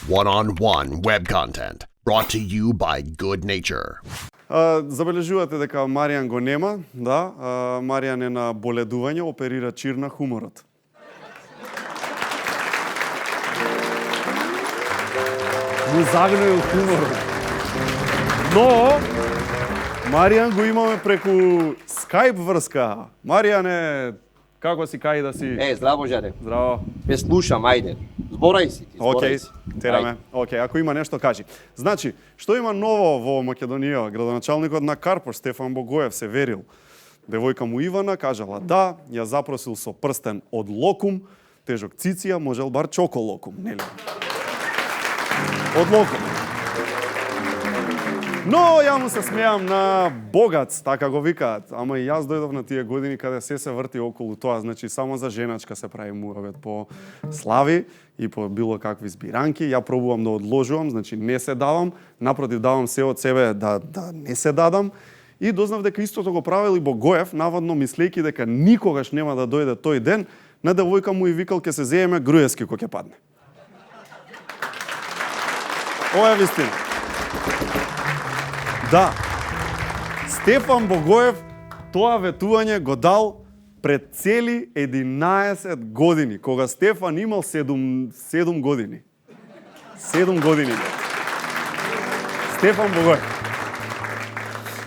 One-on-one web content brought to you by Good Nature. Забележувате дека Маријан го нема, да, Маријан е на боледување, оперира чир на хуморот. Му загнуил хуморот. Но, Маријан го имаме преку Skype врска. Маријане, како си, кај да си? Здраво, Жаре. Здраво. Ме слушам, ајде. Зборај си ти, зборај си. Тераме. Океј, ако има нешто кажи. Значи, што има ново во Македонија? Градоначалникот на Карпош, Стефан Богоев, се верил. Девојка му Ивана кажала да, ја запросил со прстен од локум, тежок циција, можел бар чоко локум, нели? Од локум. Но ја му се смеам на богац, така го викаат. Ама и јас дојдов на тие години каде се врти околу тоа, значи само за женачка се прави муавет по слави и по било какви збиранки. Ја пробувам да одложувам, значи не се давам, напротив давам се од себе да не се дадам. И дознав дека истото го правил и Богоев, наводно мислејќи дека никогаш нема да дојде тој ден, на девојка му и викал ќе се зееме Груевски кој ќе падне. Ова е вистина. Да, Стефан Богоев тоа ветување го дал пред цели 11 години, кога Стефан имал 7 години. 7 години. Стефан Богоев.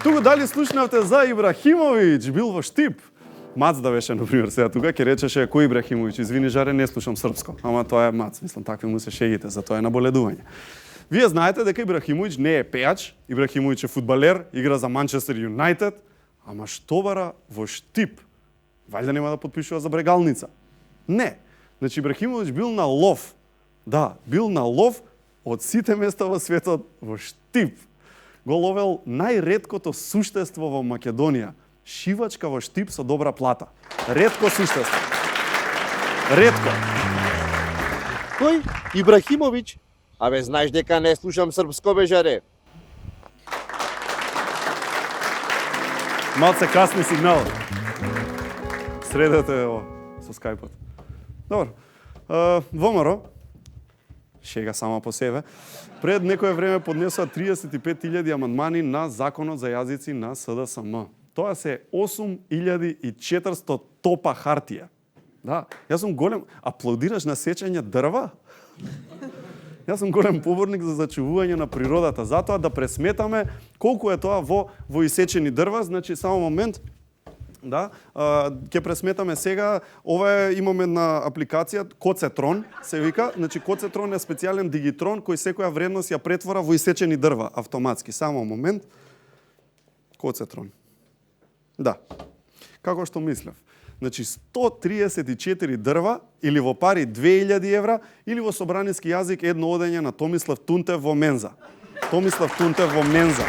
Туку дали слушнавте за Ибрахимовиќ, бил во Штип. Мац да беше, например, сега тука, ќе речеше кој Ибрахимовиќ, извини Жаре, не слушам српско, ама тоа е Мац, мислам, такви му се шегите, за тоа е на боледување. Вие знаете дека Ибрахимовиќ не е пејач, Ибрахимовиќ е фудбалер, игра за Манчестер Юнайтед, ама што бара во Штип? Вајда нема да подпишува за Брегалница. Не. Значи Ибрахимовиќ бил на лов. Да, бил на лов од сите места во светот во Штип. Го ловел најреткото суштество во Македонија. Шивачка во Штип со добра плата. Ретко суштество. Ретко. Кој? Ибрахимовиќ? Абе, знаеш дека не слушам српско, бе, Жаре. Малце касни сигнал. Средете ово со скајпот. Добро. ВМРО, шега сама по себе, пред некое време поднесоа 35.000 амандмани на Законот за јазици на СДСМ. Тоа се 8.400 топа хартија. Да, јас сум голем, аплодираш на сечење дрва? Јас сум голем поборник за зачувување на природата, затоа да пресметаме колку е тоа во исечени дрва, значи само момент. Да, ќе пресметаме сега, ова имаме една апликација Коцетрон се вика, значи Коцетрон е специјален дигитрон кој секоја вредност ја претвора во исечени дрва автоматски. Само момент. Коцетрон. Да. Како што мислев. Значи 134 дрва или во пари 2000 евра или во собраниски јазик едно одење на Томислав Тунтев во Менза. Томислав Тунтев во Менза.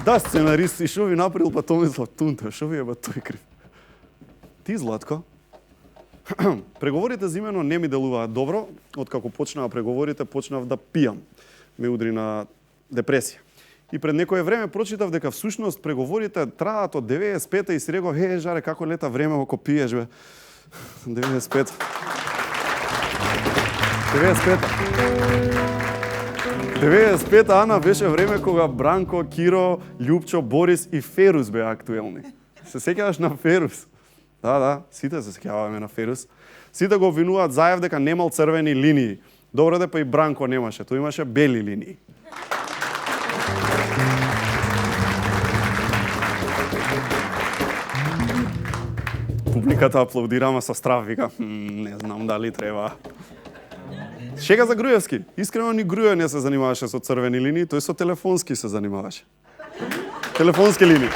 Да, сценарист и шо ви направил па Томислав Тунтев, шо ви е ба тој крив? Ти, Златко, преговорите за имено не ми делуваат добро, откако почнаа преговорите, почнав да пијам. Ме удри на депресија. И пред некое време прочитав дека всушност преговорите траат од 95-та и си реков, Жаре, како лета време ако пиеш, бе. 95-та. 95-та, Ана, беше време кога Бранко, Киро, Љупчо, Борис и Ферус беа актуелни. Се сеќаваш на Ферус? Да, сите се сеќаваме на Ферус. Сите го обвинуваат Заев дека немал црвени линии. Добро да па и Бранко немаше, тој имаше бели линии. Публиката аплодира, ама со страв вика, не знам дали треба. Шега за Груевски. Искрено ни Груе не се занимаваше со црвени линии, тој со телефонски се занимаваше. Телефонски линии.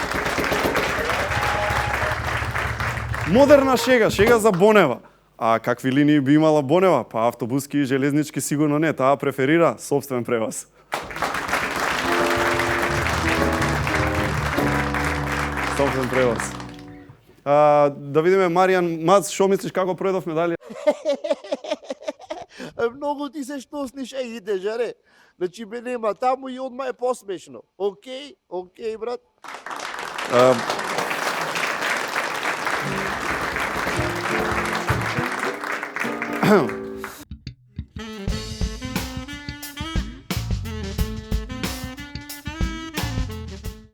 Модерна шега, шега за Бонева. А какви линии би имала Бонева? Па автобуски и железнички сигурно не, таа преферира сопствен превоз. Сопствен превоз. Да видиме Маријан Мац, шо мислиш како пројдовме дали? Многу ти се штосниш, иде, Жаре. Значи ме нема таму и одма е посмешно. Океј, брат.